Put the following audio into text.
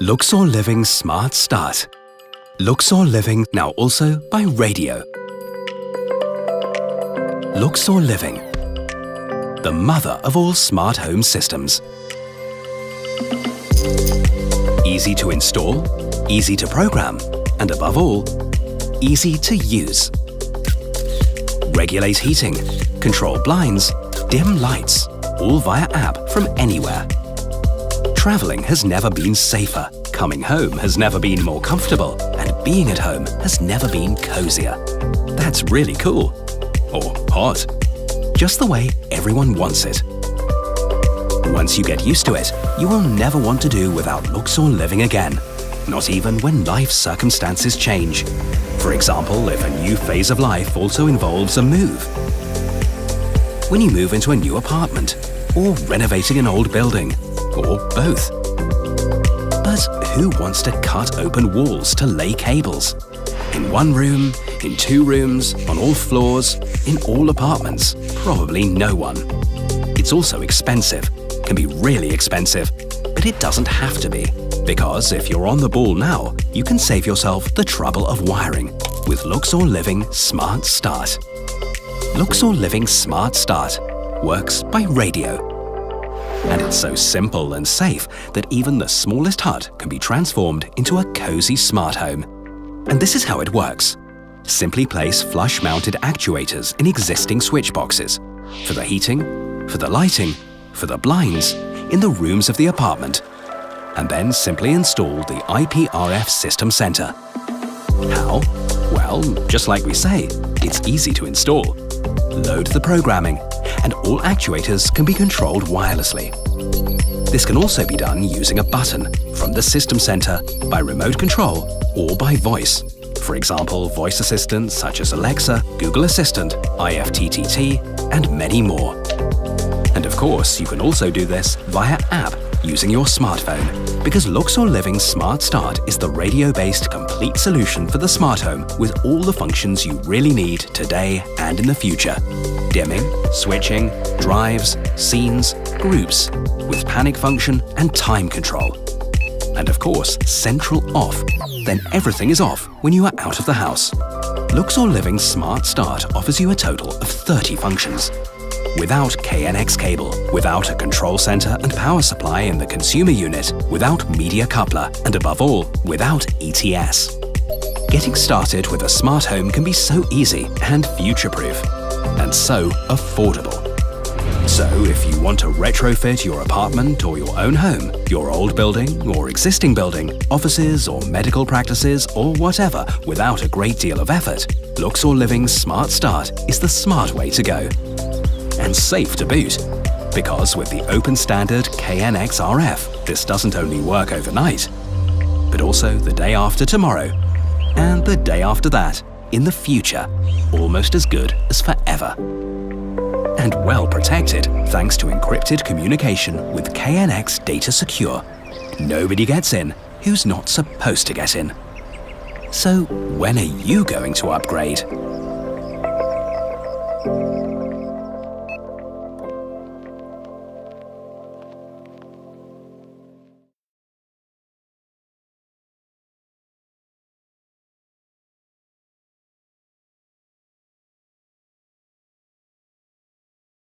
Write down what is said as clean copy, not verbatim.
LUXORliving Smart Start. LUXORliving now also by radio. LUXORliving, the mother of all smart home systems. Easy to install, easy to program, and above all, easy to use. Regulate heating, control blinds, dim lights, all via app from anywhere. Traveling has never been safer, coming home has never been more comfortable, and being at home has never been cozier. That's really cool. Or hot. Just the way everyone wants it. Once you get used to it, you will never want to do without LUXORliving again. Not even when life circumstances change. For example, if a new phase of life also involves a move. When you move into a new apartment, or renovating an old building, or both. But who wants to cut open walls to lay cables? In one room, in two rooms, on all floors, in all apartments? Probably no one. It's also expensive, can be really expensive, but it doesn't have to be. Because if you're on the ball now, you can save yourself the trouble of wiring with LUXORliving Smart Start. LUXORliving Smart Start works by radio. And it's so simple and safe that even the smallest hut can be transformed into a cozy smart home. And this is how it works. Simply place flush-mounted actuators in existing switch boxes for the heating, for the lighting, for the blinds, in the rooms of the apartment. And then simply install the IP-RF system center. How? Well, just like we say, it's easy to install. Load the programming, and all actuators can be controlled wirelessly. This can also be done using a button from the system center by remote control or by voice. For example, voice assistants such as Alexa, Google Assistant, IFTTT, and many more. And of course, you can also do this via app using your smartphone, because LUXORliving Smart Start is the radio-based complete solution for the smart home with all the functions you really need today and in the future. Dimming, switching, drives, scenes, groups, with panic function and time control. And of course, central off, then everything is off when you are out of the house. LUXORliving Smart Start offers you a total of 30 functions. Without KNX cable, without a control center and power supply in the consumer unit, without media coupler, and above all, without ETS. Getting started with a smart home can be so easy and future-proof, and so affordable. So if you want to retrofit your apartment or your own home, your old building or existing building, offices or medical practices or whatever without a great deal of effort, LUXORliving Smart Start is the smart way to go. And safe to boot, because with the open standard KNX-RF, this doesn't only work overnight, but also the day after tomorrow, and the day after that, in the future, almost as good as forever. And well protected thanks to encrypted communication with KNX Data Secure. Nobody gets in who's not supposed to get in. So when are you going to upgrade?